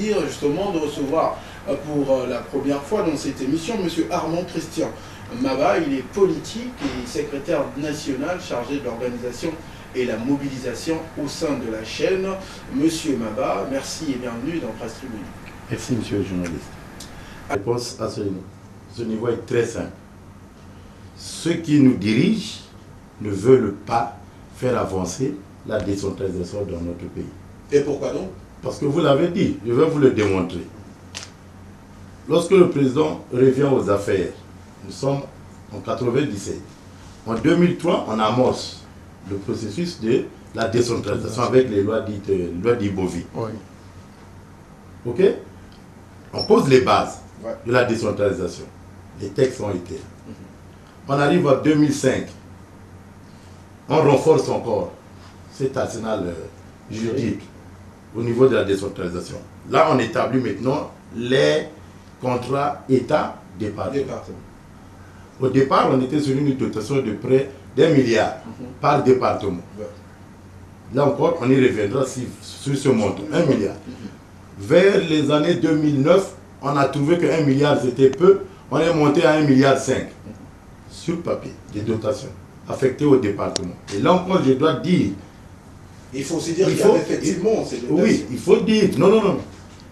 plaisir justement de recevoir pour la première fois dans cette émission M. Armand Christian Maba. Il est politique et secrétaire national chargé de l'organisation et la mobilisation au sein de la chaîne. Monsieur Maba, merci et bienvenue dans Presse Tribune. Merci, monsieur le journaliste. La réponse à ce niveau est très simple. Ceux qui nous dirigent ne veulent pas faire avancer la décentralisation dans notre pays. Et pourquoi donc? Parce que vous l'avez dit, je vais vous le démontrer. Lorsque le président revient aux affaires, nous sommes en 1997. En 2003, on amorce le processus de la décentralisation avec les lois dites Bovi. Oui. Ok? On pose les bases de la décentralisation. Les textes ont été. On arrive en 2005. On renforce encore cet arsenal juridique au niveau de la décentralisation. Là, on établit maintenant les contrats État-département. Au départ, on était sur une dotation de près d'1 milliard par département. Là encore, on y reviendra sur ce montant, 1 milliard. Vers les années 2009, on a trouvé que 1 milliard c'était peu, on est monté à 1,5 milliard sur papier, des dotations affectées au département. Et là encore, je dois dire... Il faut aussi dire qu'il y a effectivement ces dotations. Oui, il faut dire, non.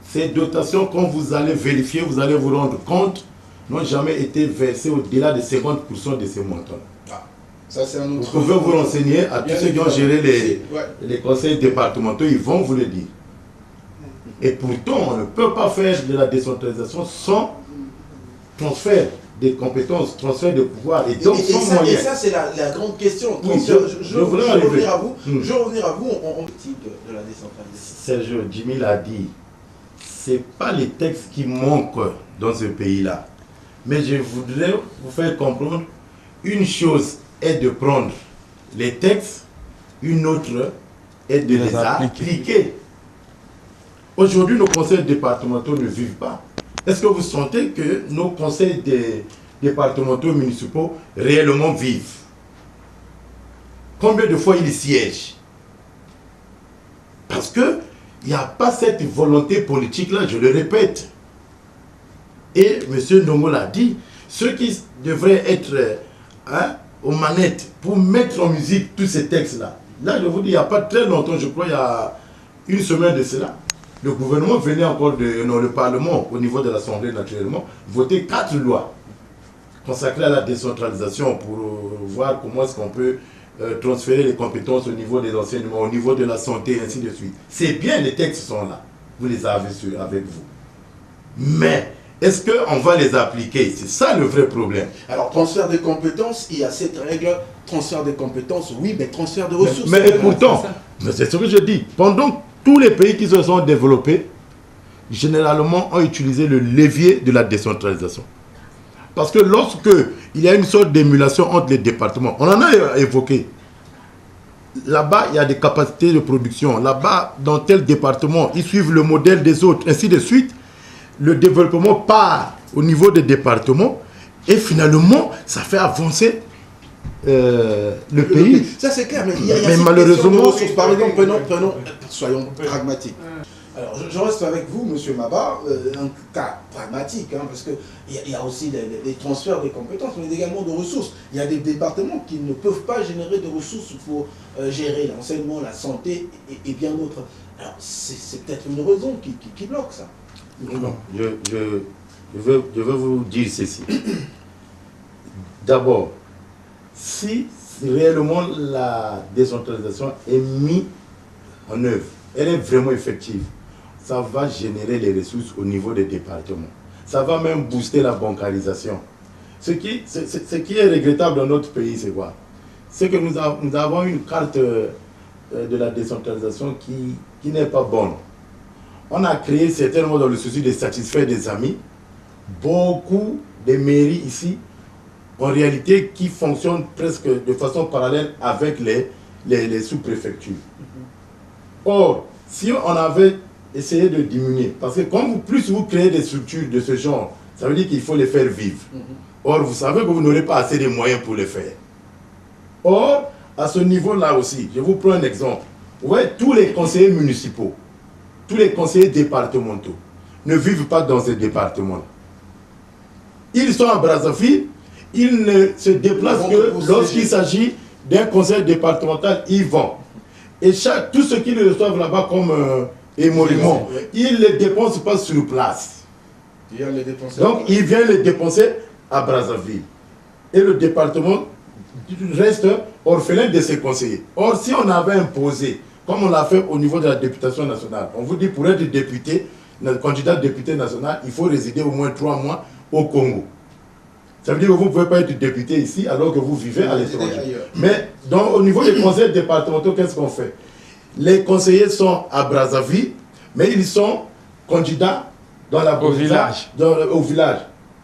Ces dotations, quand vous allez vérifier, vous allez vous rendre compte, n'ont jamais été versées au-delà de 50% de ces montants. Ça, c'est un autre... Vous pouvez vous renseigner à tous ceux qui ont géré les conseils départementaux, ils vont vous le dire. Et pourtant, on ne peut pas faire de la décentralisation sans transfert des compétences, transfert de pouvoir et donc sans moyens. Et ça, c'est la grande question. Oui, je voudrais revenir à vous. Je vais revenir à vous en type de la décentralisation. Sergio, Jimmy l'a dit, ce n'est pas les textes qui manquent dans ce pays-là. Mais je voudrais vous faire comprendre, une chose est de prendre les textes, une autre est de les appliquer. Aujourd'hui, nos conseils départementaux ne vivent pas. Est-ce que vous sentez que nos conseils départementaux municipaux réellement vivent? Combien de fois ils siègent? Parce qu'il n'y a pas cette volonté politique-là, je le répète. Et M. Ndongo l'a dit, ceux qui devraient être aux manettes pour mettre en musique tous ces textes-là. Là, je vous dis, il n'y a pas très longtemps, je crois, il y a une semaine de cela, le gouvernement venait encore le Parlement, au niveau de l'Assemblée naturellement, voter 4 lois consacrées à la décentralisation pour voir comment est-ce qu'on peut transférer les compétences au niveau des enseignements, au niveau de la santé, ainsi de suite. C'est bien, les textes sont là. Vous les avez avec vous. Mais, est-ce qu'on va les appliquer? C'est ça le vrai problème. Alors, transfert de compétences, il y a cette règle, transfert de compétences, oui, mais transfert de ressources. Mais pourtant, c'est ce que je dis, pendant tous les pays qui se sont développés, généralement, ont utilisé le levier de la décentralisation. Parce que lorsque il y a une sorte d'émulation entre les départements, on en a évoqué. Là-bas, il y a des capacités de production. Là-bas, dans tel département, ils suivent le modèle des autres, ainsi de suite. Le développement part au niveau des départements et finalement, ça fait avancer le pays. Ça c'est clair, mais il y a malheureusement, par exemple, soyons pragmatiques. Alors, je reste avec vous, monsieur Maba, un cas pragmatique, parce qu'il y a aussi des transferts de compétences, mais également de ressources. Il y a des départements qui ne peuvent pas générer de ressources pour gérer l'enseignement, la santé et bien d'autres. Alors, c'est peut-être une raison qui bloque ça. Non, je veux vous dire ceci. D'abord, si réellement la décentralisation est mise en œuvre, elle est vraiment effective, ça va générer les ressources au niveau des départements. Ça va même booster la bancarisation. Ce qui est regrettable dans notre pays, c'est quoi? C'est que nous avons une carte de la décentralisation qui n'est pas bonne. On a créé certainement dans le souci de satisfaire des amis, beaucoup de mairies ici, en réalité, qui fonctionnent presque de façon parallèle avec les sous-préfectures. Or, si on avait essayé de diminuer, parce que quand plus vous créez des structures de ce genre, ça veut dire qu'il faut les faire vivre. Or, vous savez que vous n'aurez pas assez de moyens pour les faire. Or, à ce niveau-là aussi, je vous prends un exemple. Vous voyez, tous les conseillers municipaux, tous les conseillers départementaux ne vivent pas dans ces départements-là. Ils sont à Brazzaville, ils ne se déplacent que lorsqu'il s'agit d'un conseil départemental, ils vont. Et tout ce qu'ils reçoivent là-bas comme émolument, ils ne les dépensent pas sur place. Donc, ils viennent les dépenser à Brazzaville. Et le département reste orphelin de ses conseillers. Or, si on avait imposé, comme on l'a fait au niveau de la députation nationale, on vous dit pour être député, candidat député national, il faut résider au moins 3 mois au Congo. Ça veut dire que vous ne pouvez pas être député ici alors que vous vivez à l'étranger. Mais donc, au niveau des conseils départementaux, qu'est-ce qu'on fait? Les conseillers sont à Brazzaville, mais ils sont candidats au village.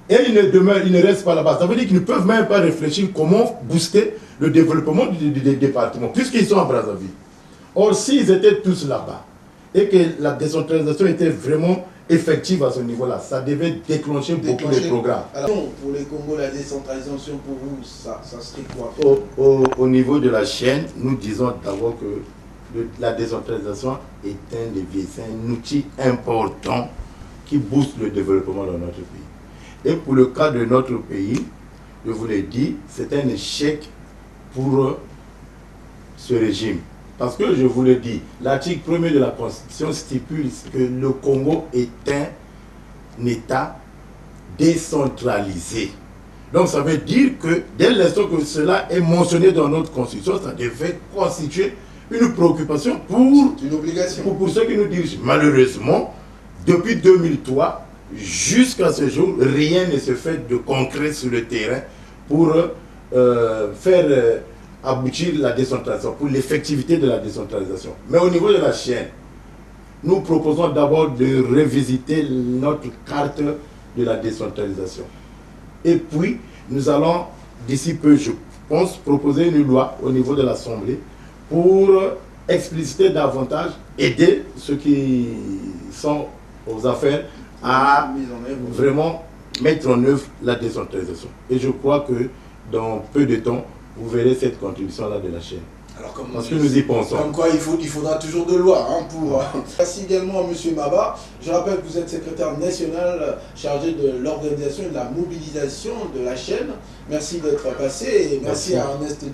Et ils ne restent pas là-bas. Ça veut dire qu'ils ne peuvent même pas réfléchir comment booster le développement du département, puisqu'ils sont à Brazzaville. Or, s'ils étaient tous là-bas, et que la décentralisation était vraiment effective à ce niveau-là, ça devait déclencher beaucoup de programmes. Alors, pour les Congo, la décentralisation, pour vous, ça serait quoi? Au niveau de la chaîne, nous disons d'abord que la décentralisation est un levier, c'est un outil important qui booste le développement dans notre pays. Et pour le cas de notre pays, je vous l'ai dit, c'est un échec pour ce régime. Parce que je vous le dis, l'article 1er de la Constitution stipule que le Congo est un État décentralisé. Donc ça veut dire que dès l'instant que cela est mentionné dans notre Constitution, ça devait constituer une préoccupation pour ceux qui nous dirigent. Malheureusement, depuis 2003, jusqu'à ce jour, rien ne se fait de concret sur le terrain pour faire aboutir la décentralisation, pour l'effectivité de la décentralisation. Mais au niveau de la chaîne, nous proposons d'abord de revisiter notre carte de la décentralisation. Et puis, nous allons, d'ici peu, je pense, proposer une loi au niveau de l'Assemblée pour expliciter davantage, aider ceux qui sont aux affaires à vraiment mettre en œuvre la décentralisation. Et je crois que dans peu de temps, vous verrez cette contribution-là de la chaîne. Alors, parce que nous y pensons. Comme quoi, il faudra toujours de loi pour... Merci également à M. Maba. Je rappelle que vous êtes secrétaire national chargé de l'organisation et de la mobilisation de la chaîne. Merci d'être passé et merci à Ernest